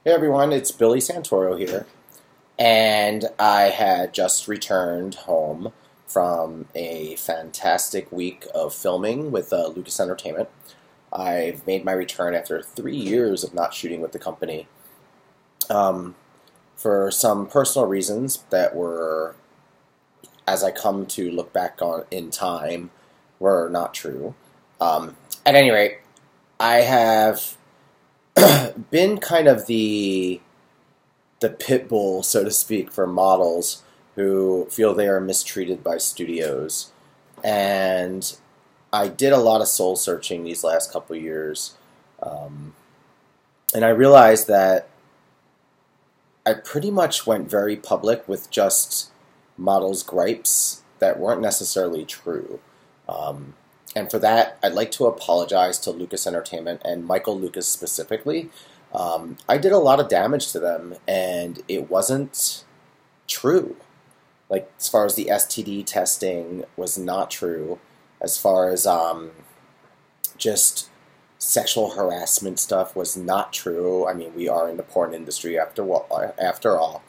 Hey everyone, it's Billy Santoro here, and I had just returned home from a fantastic week of filming with Lucas Entertainment. I've made my return after 3 years of not shooting with the company for some personal reasons that were, as I come to look back on in time, were not true. At any rate, I have been kind of the pit bull, so to speak, for models who feel they are mistreated by studios. And I did a lot of soul searching these last couple years. And I realized that I pretty much went very public with just models' gripes that weren't necessarily true. And for that, I'd like to apologize to Lucas Entertainment and Michael Lucas specifically. I did a lot of damage to them, and it wasn't true. Like, as far as the STD testing was not true. As far as just sexual harassment stuff was not true. I mean, we are in the porn industry after all.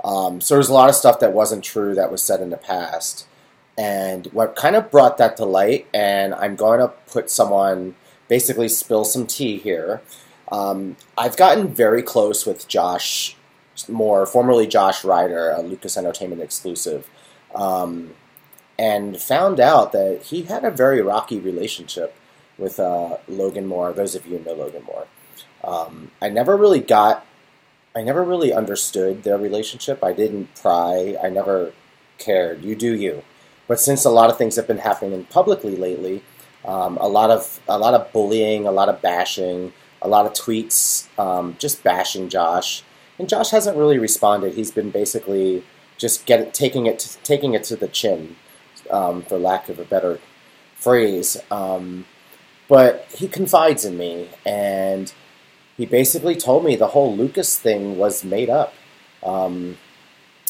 So there's a lot of stuff that wasn't true that was said in the past. And what kind of brought that to light, and I'm going to basically spill some tea here. I've gotten very close with Josh Moore, formerly Josh Ryder, a Lucas Entertainment exclusive, and found out that he had a very rocky relationship with Logan Moore. Those of you who know Logan Moore, I never really understood their relationship. I didn't pry. I never cared. You do you. But since a lot of things have been happening publicly lately, a lot of bullying, a lot of bashing, a lot of tweets, just bashing Josh, and Josh hasn't really responded. He's been basically just taking it to the chin, for lack of a better phrase. But he confides in me, and he basically told me the whole Lucas thing was made up.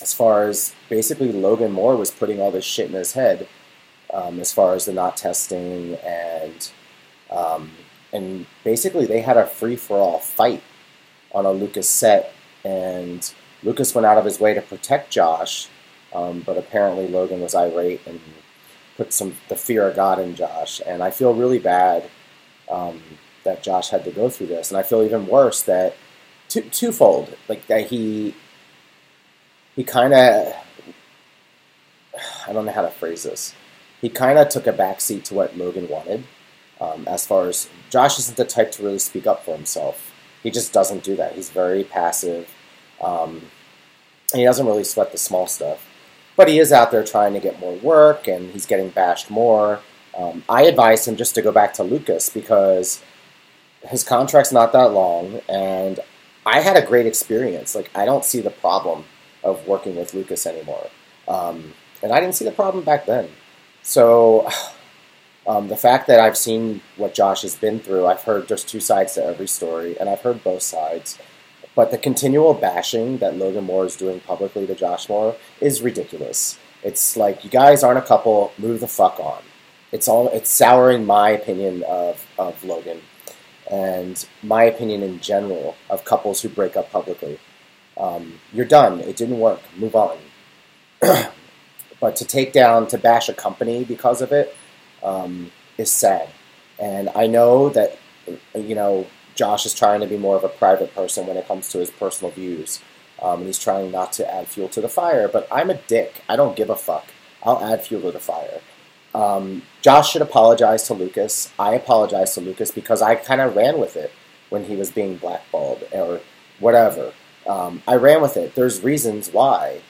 As far as basically Logan Moore was putting all this shit in his head, as far as the not testing, and basically they had a free-for-all fight on a Lucas set, and Lucas went out of his way to protect Josh, but apparently Logan was irate and put the fear of God in Josh, and I feel really bad that Josh had to go through this, and I feel even worse that twofold, like that he kind of, I don't know how to phrase this. He kind of took a backseat to what Logan wanted. As far as Josh isn't the type to really speak up for himself. He just doesn't do that. He's very passive. And he doesn't really sweat the small stuff. But he is out there trying to get more work, and he's getting bashed more. I advised him just to go back to Lucas because his contract's not that long, and I had a great experience. Like, I don't see the problem of working with Lucas anymore. And I didn't see the problem back then. So the fact that I've seen what Josh has been through, I've heard there's two sides to every story, and I've heard both sides. But the continual bashing that Logan Moore is doing publicly to Josh Moore is ridiculous. It's like, you guys aren't a couple, move the fuck on. It's souring my opinion of Logan, and my opinion in general of couples who break up publicly. You're done. It didn't work. Move on. But to bash a company because of it is sad. And I know that, Josh is trying to be more of a private person when it comes to his personal views. And he's trying not to add fuel to the fire. But I'm a dick. I don't give a fuck. I'll add fuel to the fire. Josh should apologize to Lucas. I apologize to Lucas because I kind of ran with it when he was being blackballed or whatever. I ran with it. There's reasons why.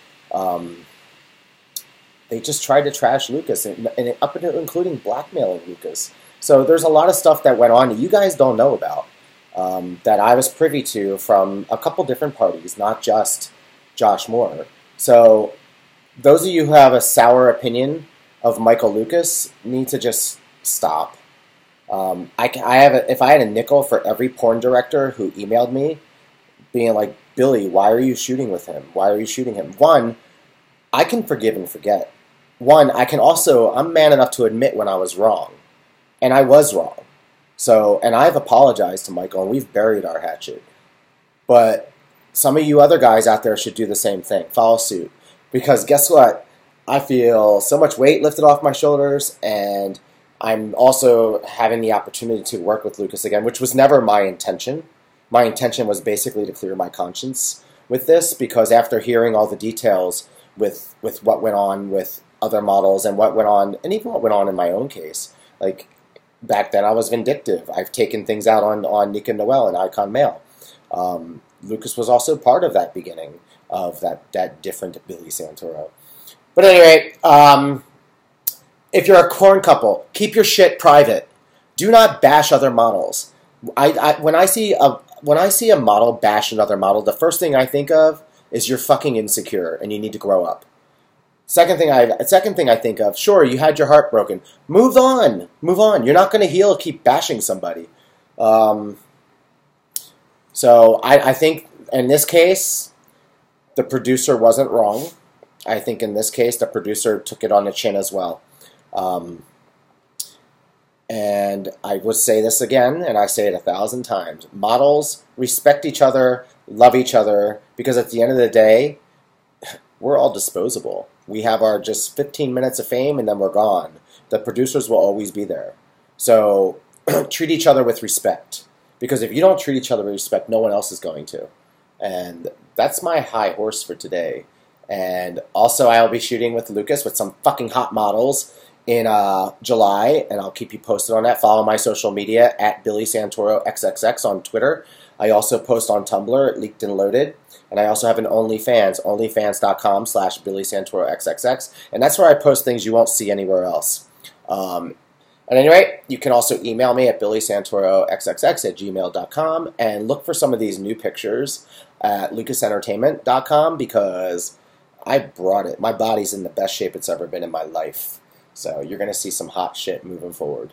They just tried to trash Lucas, and up to including blackmailing Lucas. So there's a lot of stuff that went on that you guys don't know about, that I was privy to from a couple different parties, not just Josh Moore. So those of you who have a sour opinion of Michael Lucas need to just stop. If I had a nickel for every porn director who emailed me, being like, Billy, why are you shooting with him? Why are you shooting him? One, I can forgive and forget. One, I'm man enough to admit when I was wrong. And I was wrong. And I've apologized to Michael, and we've buried our hatchet. But some of you other guys out there should do the same thing. Follow suit. Because guess what? I feel so much weight lifted off my shoulders, and I'm also having the opportunity to work with Lucas again, which was never my intention. My intention was basically to clear my conscience with this, because after hearing all the details with what went on with other models and what went on, and even what went on in my own case, like back then I was vindictive. I've taken things out on Nick and Noel and Icon Mail. Lucas was also part of that beginning of that different Billy Santoro. But at any rate, if you're a corn couple, keep your shit private. Do not bash other models. When I see a model bash another model, the first thing I think of is you're fucking insecure and you need to grow up. Second thing I think of, sure, you had your heart broken. Move on. You're not going to heal. Keep bashing somebody. So I think in this case, the producer wasn't wrong. I think in this case, the producer took it on the chin as well. And I would say this again, and I say it 1,000 times. Models respect each other, love each other, because at the end of the day, we're all disposable. We have our just 15 minutes of fame, and then we're gone. The producers will always be there. So treat each other with respect. Because if you don't treat each other with respect, no one else is going to. And that's my high horse for today. And also, I'll be shooting with Lucas with some fucking hot models in July, and I'll keep you posted on that. Follow my social media at Billy Santoro XXX on Twitter. I also post on Tumblr at Leaked and Loaded. And I also have an OnlyFans, onlyfans.com/Billy Santoro XXX. And that's where I post things you won't see anywhere else. At any rate, you can also email me at billysantoroxxx@gmail.com and look for some of these new pictures at lucasentertainment.com, because I brought it. My body's in the best shape it's ever been in my life. So you're going to see some hot shit moving forward.